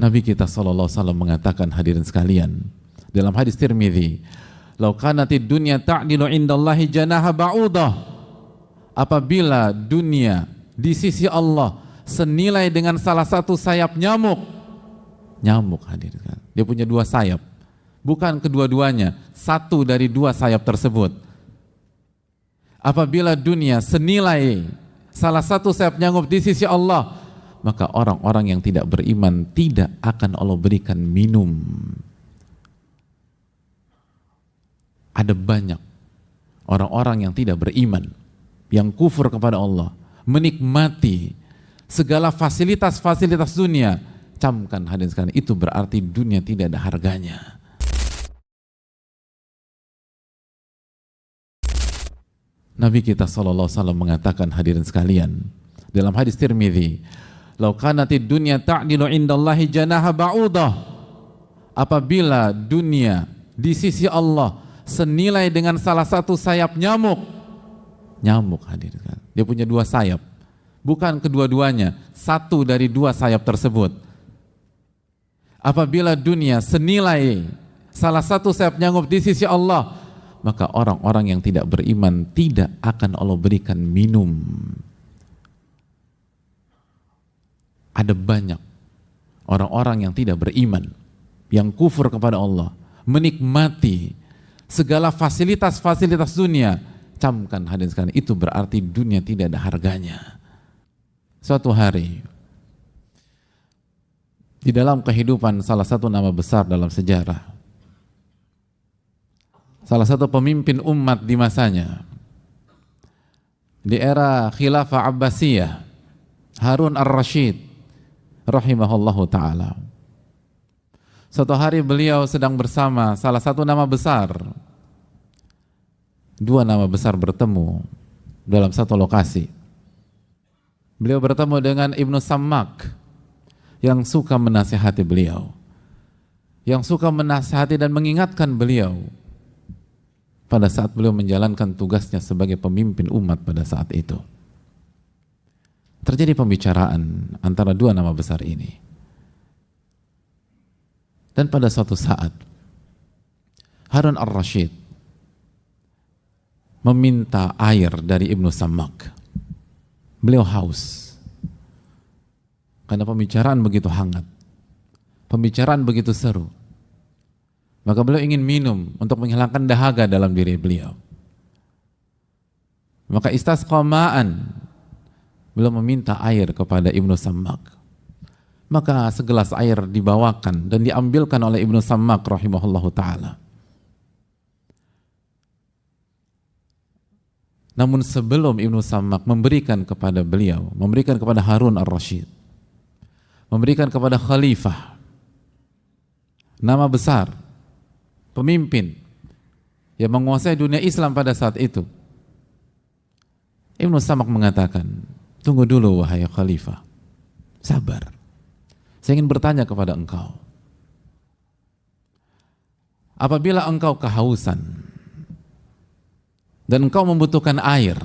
Nabi kita SAW mengatakan, hadirin sekalian, dalam hadis Tirmidzi, "Lau kanatid dunya ta'dilu indallahi janaha ba'udah." Apabila dunia di sisi Allah senilai dengan salah satu sayap nyamuk. Nyamuk, hadirin sekalian. Dia punya dua sayap. Bukan kedua-duanya, satu dari dua sayap tersebut. Apabila dunia senilai salah satu sayap nyamuk di sisi Allah, maka orang-orang yang tidak beriman tidak akan Allah berikan minum. Ada banyak orang-orang yang tidak beriman, yang kufur kepada Allah, menikmati segala fasilitas-fasilitas dunia. Camkan hadirin sekalian, itu berarti dunia tidak ada harganya. Nabi kita SAW mengatakan, hadirin sekalian, dalam hadis Tirmidzi, "Lau kanatid dunya ta'dilu indallahi janaha ba'udah." Apabila dunia di sisi Allah senilai dengan salah satu sayap nyamuk. Nyamuk, hadirin sekalian. Dia punya dua sayap. Bukan kedua-duanya, satu dari dua sayap tersebut. Apabila dunia senilai salah satu sayap nyamuk di sisi Allah, maka orang-orang yang tidak beriman tidak akan Allah berikan minum. Ada banyak orang-orang yang tidak beriman, yang kufur kepada Allah, menikmati segala fasilitas-fasilitas dunia. Camkan hadirin sekalian, itu berarti dunia tidak ada harganya. Suatu hari, di dalam kehidupan salah satu nama besar dalam sejarah, salah satu pemimpin umat di masanya, di era Khilafah Abbasiyah, Harun ar-Rasyid rahimahullahu ta'ala. Suatu hari beliau sedang bersama salah satu nama besar. Dua nama besar bertemu dalam satu lokasi. Beliau bertemu dengan Ibnu Sammak yang suka menasihati beliau, yang suka menasihati dan mengingatkan beliau pada saat beliau menjalankan tugasnya sebagai pemimpin umat pada saat itu. Terjadi pembicaraan antara dua nama besar ini. Dan pada suatu saat, Harun ar-Rasyid meminta air dari Ibnu Sammak. Beliau haus. Karena pembicaraan begitu hangat. Pembicaraan begitu seru. Maka beliau ingin minum untuk menghilangkan dahaga dalam diri beliau. Maka istasqama'an, beliau meminta air kepada Ibnu Sammak. Maka segelas air dibawakan dan diambilkan oleh Ibnu Sammak rahimahullahu ta'ala. Namun sebelum Ibnu Sammak memberikan kepada beliau, memberikan kepada Harun ar-Rasyid, memberikan kepada khalifah, nama besar, pemimpin yang menguasai dunia Islam pada saat itu, Ibnu Sammak mengatakan, "Tunggu dulu wahai khalifah, sabar. Saya ingin bertanya kepada engkau. Apabila engkau kehausan dan engkau membutuhkan air,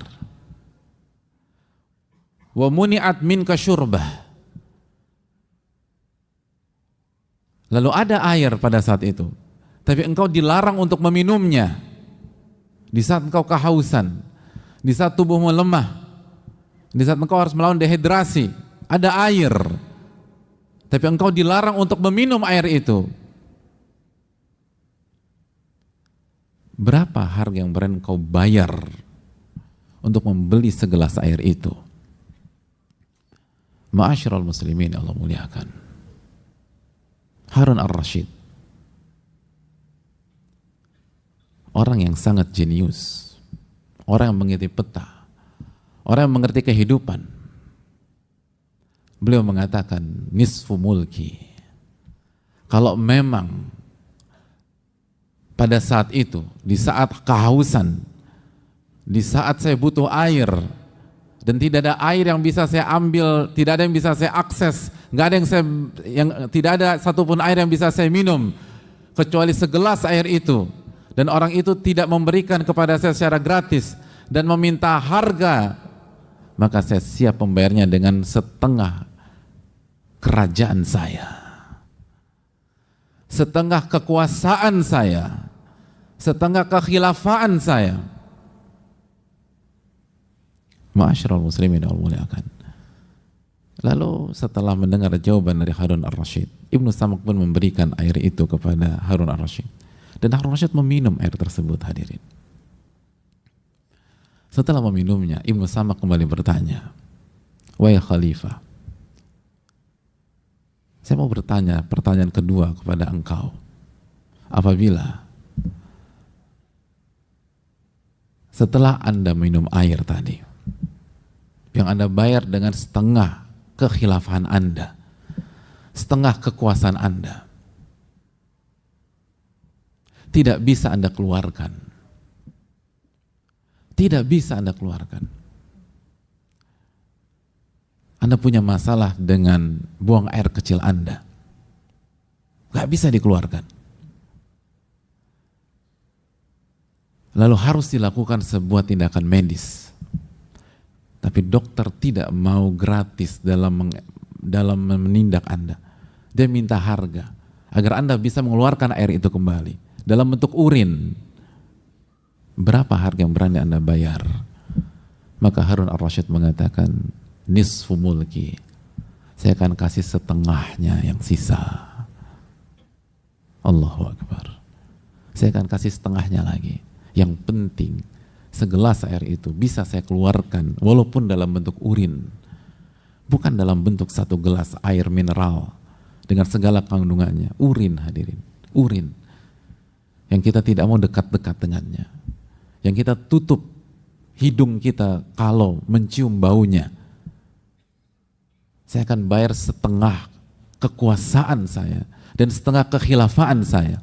wa muni'at minka syurbah, lalu ada air pada saat itu, tapi engkau dilarang untuk meminumnya di saat engkau kehausan, di saat tubuhmu lemah, di saat engkau harus melawan dehidrasi, ada air, tapi engkau dilarang untuk meminum air itu. Berapa harga yang berani engkau bayar untuk membeli segelas air itu?" Ma'asyiral muslimin Allah muliakan, Harun ar-Rasyid orang yang sangat jenius, orang yang mengerti peta, orang yang mengerti kehidupan. Beliau mengatakan, "Nisfu mulki." Kalau memang pada saat itu, di saat kehausan, di saat saya butuh air, dan tidak ada air yang bisa saya ambil, tidak ada yang bisa saya akses, tidak ada satupun air yang bisa saya minum, kecuali segelas air itu, dan orang itu tidak memberikan kepada saya secara gratis, dan meminta harga, maka saya siap membayarnya dengan setengah kerajaan saya. setengah kekuasaan saya, setengah kekhilafaan saya. Ma'asyiral muslimin wal muliakan. Lalu setelah mendengar jawaban dari Harun ar-Rasyid, Ibnu Samak pun memberikan air itu kepada Harun ar-Rasyid. Dan Harun ar-Rasyid meminum air tersebut, hadirin. Setelah meminumnya, Ibnu Samak kembali bertanya, "Wahai Khalifah, saya mau bertanya pertanyaan kedua kepada engkau. Apabila setelah Anda minum air tadi, yang Anda bayar dengan setengah kekhilafahan Anda, setengah kekuasaan Anda, tidak bisa Anda keluarkan. Tidak bisa Anda keluarkan. Anda punya masalah dengan buang air kecil Anda. Gak bisa dikeluarkan. Lalu harus dilakukan sebuah tindakan medis. Tapi dokter tidak mau gratis dalam menindak Anda. Dia minta harga agar Anda bisa mengeluarkan air itu kembali dalam bentuk urin. Berapa harga yang berani Anda bayar? Maka Harun ar-Rasyid mengatakan, nisfu mulki, saya akan kasih setengahnya yang sisa. Allahu Akbar. Saya akan kasih setengahnya lagi. Yang penting segelas air itu bisa saya keluarkan walaupun dalam bentuk urin, bukan dalam bentuk satu gelas air mineral dengan segala kandungannya. Urin, hadirin, urin yang kita tidak mau dekat-dekat dengannya, yang kita tutup hidung kita kalau mencium baunya. Saya akan bayar setengah kekuasaan saya dan setengah kekhilafaan saya.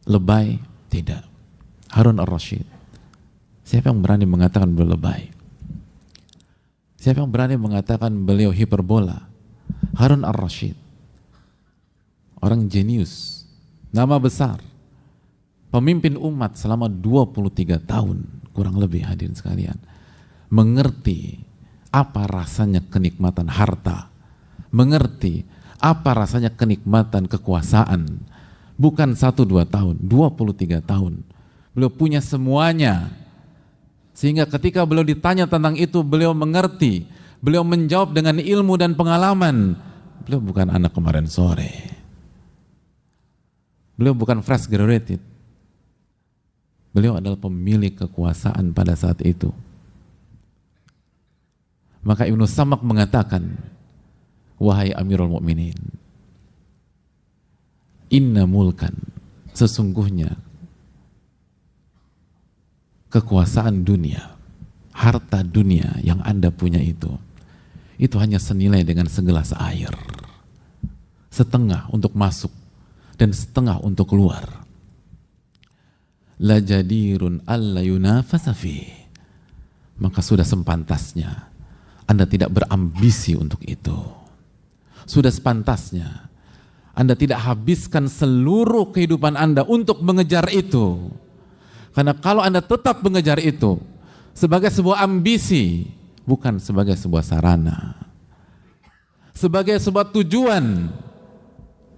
Lebay? Tidak. Harun ar-Rasyid, siapa yang berani mengatakan beliau lebay? Siapa yang berani mengatakan beliau hiperbola? Harun ar-Rasyid, orang jenius, nama besar, pemimpin umat selama 23 tahun kurang lebih, hadirin sekalian, mengerti apa rasanya kenikmatan harta, mengerti apa rasanya kenikmatan kekuasaan. Bukan 1-2 tahun, 23 tahun. Beliau punya semuanya. Sehingga ketika beliau ditanya tentang itu, beliau mengerti. Beliau menjawab dengan ilmu dan pengalaman. Beliau bukan anak kemarin sore. Beliau bukan fresh graduated. Beliau adalah pemilik kekuasaan pada saat itu. Maka Ibnu Samak mengatakan, wahai Amirul Mukminin, inna mulkan, sesungguhnya kekuasaan dunia, harta dunia yang Anda punya itu hanya senilai dengan segelas air. Setengah untuk masuk dan setengah untuk keluar. La jadirun alla yunafasa fi. Maka sudah sepantasnya Anda tidak berambisi untuk itu. Sudah sepantasnya Anda tidak habiskan seluruh kehidupan Anda untuk mengejar itu. Karena kalau Anda tetap mengejar itu sebagai sebuah ambisi, bukan sebagai sebuah sarana, sebagai sebuah tujuan,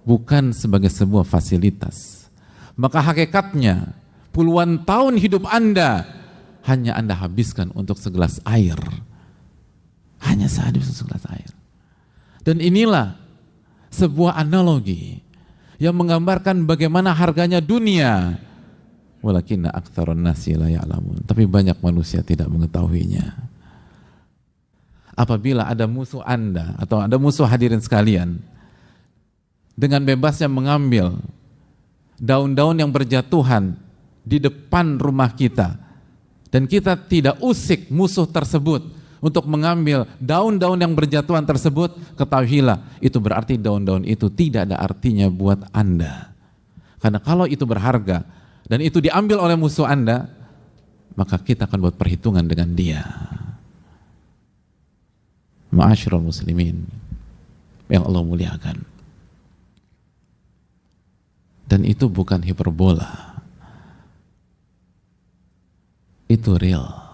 bukan sebagai sebuah fasilitas, maka hakikatnya puluhan tahun hidup Anda hanya Anda habiskan untuk segelas air. Hanya segelas air. Dan inilah sebuah analogi yang menggambarkan bagaimana harganya dunia. Walakinna aktsarun nasi la ya'lamun. Tapi banyak manusia tidak mengetahuinya. Apabila ada musuh Anda atau ada musuh hadirin sekalian, dengan bebasnya mengambil daun-daun yang berjatuhan di depan rumah kita, dan kita tidak usik musuh tersebut untuk mengambil daun-daun yang berjatuhan tersebut, ketahuilah itu berarti daun-daun itu tidak ada artinya buat Anda. Karena kalau itu berharga dan itu diambil oleh musuh Anda, maka kita akan buat perhitungan dengan dia. Ma'asyiral muslimin yang Allah muliakan. Dan itu bukan hiperbola. Itu real.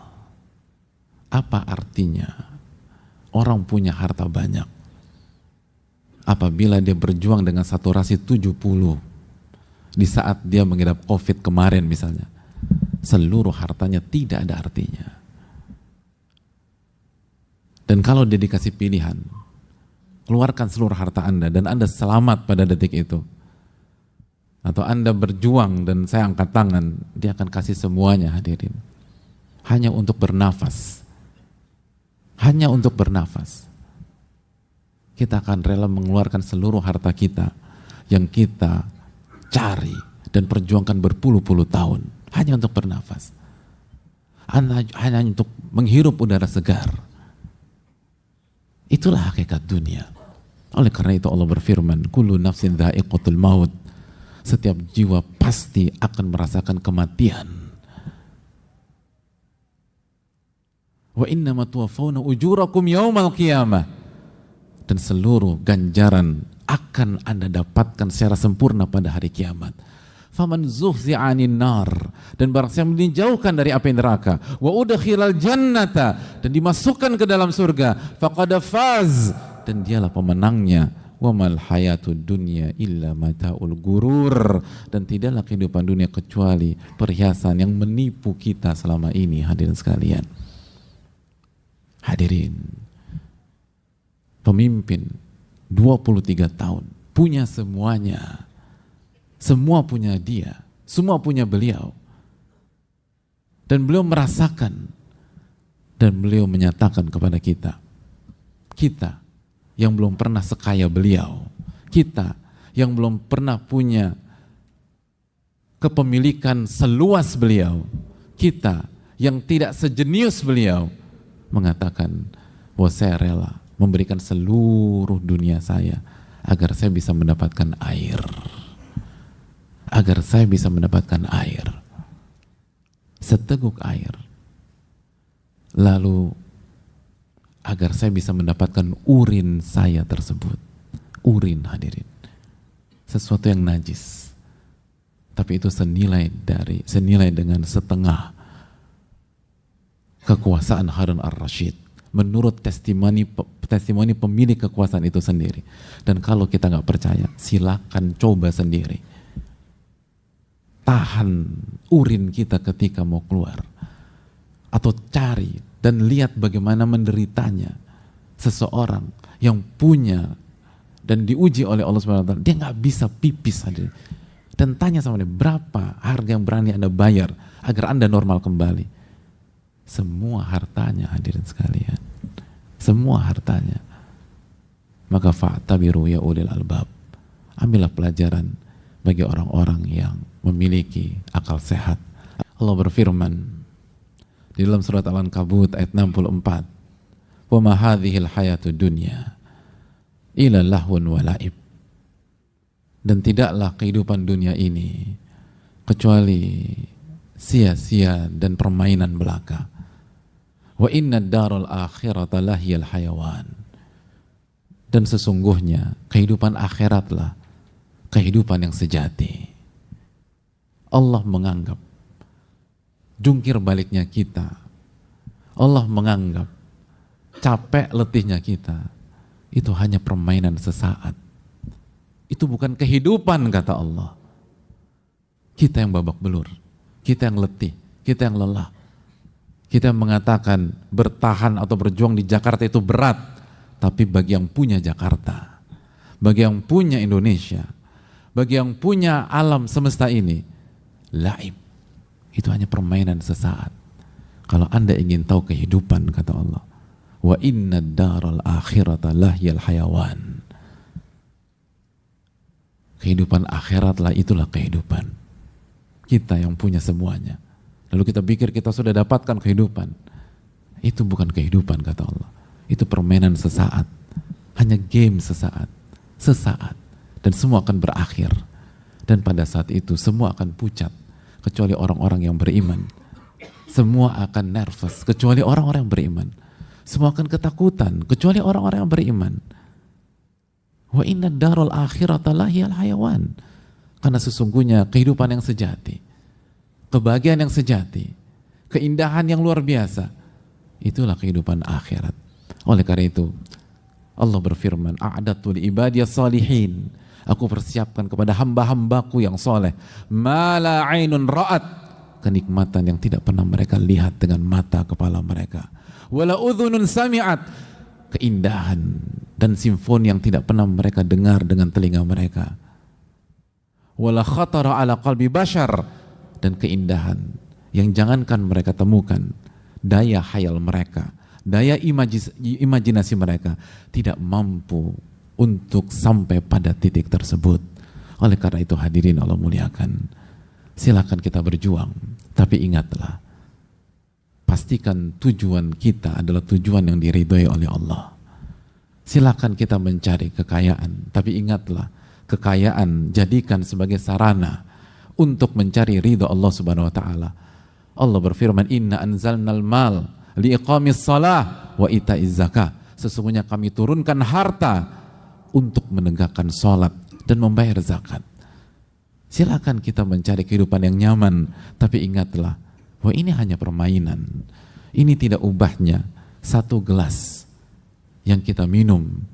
Apa artinya orang punya harta banyak? apabila dia berjuang dengan saturasi 70 di saat dia mengidap COVID kemarin misalnya, seluruh hartanya tidak ada artinya. Dan kalau dia dikasih pilihan, keluarkan seluruh harta Anda dan Anda selamat pada detik itu, atau Anda berjuang dan saya angkat tangan, dia akan kasih semuanya, hadirin, hanya untuk bernafas. Hanya untuk bernafas. Kita akan rela mengeluarkan seluruh harta kita yang kita cari dan perjuangkan berpuluh-puluh tahun hanya untuk bernafas, hanya untuk menghirup udara segar. Itulah hakikat dunia. Oleh karena itu Allah berfirman, kullu nafsin dha'iqatul maut, setiap jiwa pasti akan merasakan kematian. Wa innama tuwaffawna ujurakum yaumal qiyamah, dan seluruh ganjaran akan Anda dapatkan secara sempurna pada hari kiamat. Faman zuhzi'a 'anil nar, dan barang siapa dijauhkan dari api neraka, wa udkhilal jannata, dan dimasukkan ke dalam surga, faqad faz, dan dialah pemenangnya. Wa mal hayatud dunya illa mataul gurur, dan tidaklah kehidupan dunia kecuali perhiasan yang menipu kita selama ini, hadirin sekalian. Hadirin, pemimpin 23 tahun, punya semuanya, semua punya dia, semua punya beliau, dan beliau merasakan dan beliau menyatakan kepada kita, kita yang belum pernah sekaya beliau, kita yang belum pernah punya kepemilikan seluas beliau, kita yang tidak sejenius beliau, mengatakan bahwa saya rela memberikan seluruh dunia saya agar saya bisa mendapatkan air, agar saya bisa mendapatkan air, seteguk air, lalu agar saya bisa mendapatkan urin saya tersebut. Urin, hadirin, sesuatu yang najis, tapi itu senilai dengan setengah kekuasaan Harun ar-Rasyid menurut testimoni pemilik kekuasaan itu sendiri. Dan kalau kita nggak percaya, silakan coba sendiri, tahan urin kita ketika mau keluar, atau cari dan lihat bagaimana menderitanya seseorang yang punya dan diuji oleh Allah SWT, dia nggak bisa pipis, hadirin, dan tanya sama dia, berapa harga yang berani Anda bayar agar Anda normal kembali? Semua hartanya, hadirin sekalian, semua hartanya. Maka fa'tabiru ya ulil albab, ambillah pelajaran bagi orang-orang yang memiliki akal sehat. Allah berfirman di dalam surat Al-Ankabut ayat 64, wa ma hadhil hayatud dunya illa lahun wa la'ib, dan tidaklah kehidupan dunia ini kecuali sia-sia dan permainan belaka. Wa inna daral akhirata lahiyal hayawan, dan sesungguhnya kehidupan akhiratlah kehidupan yang sejati. Allah menganggap jungkir baliknya kita, Allah menganggap capek letihnya kita itu hanya permainan sesaat. Itu bukan kehidupan, kata Allah. Kita yang babak belur, kita yang letih, kita yang lelah, kita yang mengatakan bertahan atau berjuang di Jakarta itu berat. Tapi bagi yang punya Jakarta, bagi yang punya Indonesia, bagi yang punya alam semesta ini, laib, itu hanya permainan sesaat. Kalau Anda ingin tahu kehidupan, kata Allah, wa inna daral akhirata lahyal hayawan, kehidupan akhiratlah itulah kehidupan. Kita yang punya semuanya, lalu kita pikir kita sudah dapatkan kehidupan. Itu bukan kehidupan, kata Allah. Itu permainan sesaat, hanya game sesaat, dan semua akan berakhir. Dan pada saat itu semua akan pucat, kecuali orang-orang yang beriman. Semua akan nervous, kecuali orang-orang yang beriman. Semua akan ketakutan, kecuali orang-orang yang beriman. Wa inna darul akhirata lahiyal hayawan, karena sesungguhnya kehidupan yang sejati, kebahagiaan yang sejati, keindahan yang luar biasa, itulah kehidupan akhirat. Oleh karena itu, Allah berfirman, a'datu li ibadiyas salihin. Aku persiapkan kepada hamba-hambaku yang soleh, ma la ainun ra'at, kenikmatan yang tidak pernah mereka lihat dengan mata kepala mereka, wala udhunun sami'at, keindahan dan simfoni yang tidak pernah mereka dengar dengan telinga mereka, wala khatara ala qalbi bashar, dan keindahan yang jangankan mereka temukan, daya khayal mereka, daya imajinasi mereka tidak mampu untuk sampai pada titik tersebut. Oleh karena itu hadirin Allah muliakan, silakan kita berjuang, tapi ingatlah, pastikan tujuan kita adalah tujuan yang diridhoi oleh Allah. Silakan kita mencari kekayaan, tapi ingatlah, kekayaan jadikan sebagai sarana untuk mencari ridha Allah Subhanahu wa taala. Allah berfirman, inna anzalnal mal liiqamis shalah wa itaiz zakah. Sesungguhnya kami turunkan harta untuk menegakkan sholat dan membayar zakat. Silakan kita mencari kehidupan yang nyaman, tapi ingatlah bahwa ini hanya permainan. Ini tidak ubahnya satu gelas yang kita minum,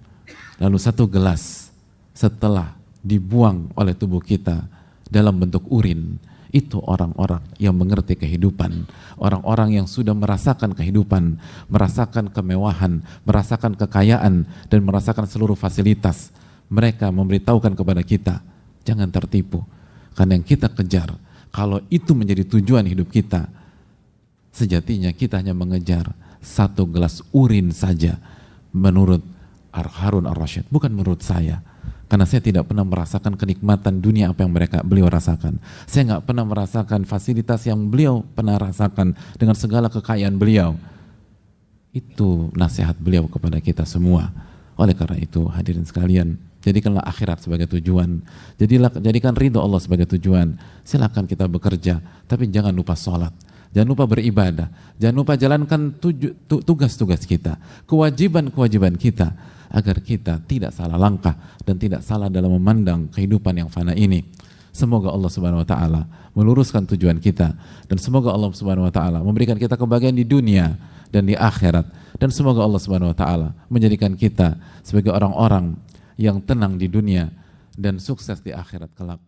lalu satu gelas setelah dibuang oleh tubuh kita dalam bentuk urin, itu orang-orang yang mengerti kehidupan, orang-orang yang sudah merasakan kehidupan, merasakan kemewahan, merasakan kekayaan, dan merasakan seluruh fasilitas. Mereka memberitahukan kepada kita, jangan tertipu, karena yang kita kejar, kalau itu menjadi tujuan hidup kita, sejatinya kita hanya mengejar satu gelas urin saja, menurut Harun Ar-Rasyid, bukan menurut saya. Karena saya tidak pernah merasakan kenikmatan dunia apa yang beliau rasakan. Saya nggak pernah merasakan fasilitas yang beliau pernah rasakan dengan segala kekayaan beliau. Itu nasihat beliau kepada kita semua. Oleh karena itu hadirin sekalian, jadikanlah akhirat sebagai tujuan. Jadikan ridho Allah sebagai tujuan. Silakan kita bekerja, tapi jangan lupa sholat. Jangan lupa beribadah. Jangan lupa jalankan tugas-tugas kita, kewajiban-kewajiban kita, agar kita tidak salah langkah dan tidak salah dalam memandang kehidupan yang fana ini. Semoga Allah Subhanahu wa taala meluruskan tujuan kita, dan semoga Allah Subhanahu wa taala memberikan kita kebahagiaan di dunia dan di akhirat, dan semoga Allah Subhanahu wa taala menjadikan kita sebagai orang-orang yang tenang di dunia dan sukses di akhirat kelak.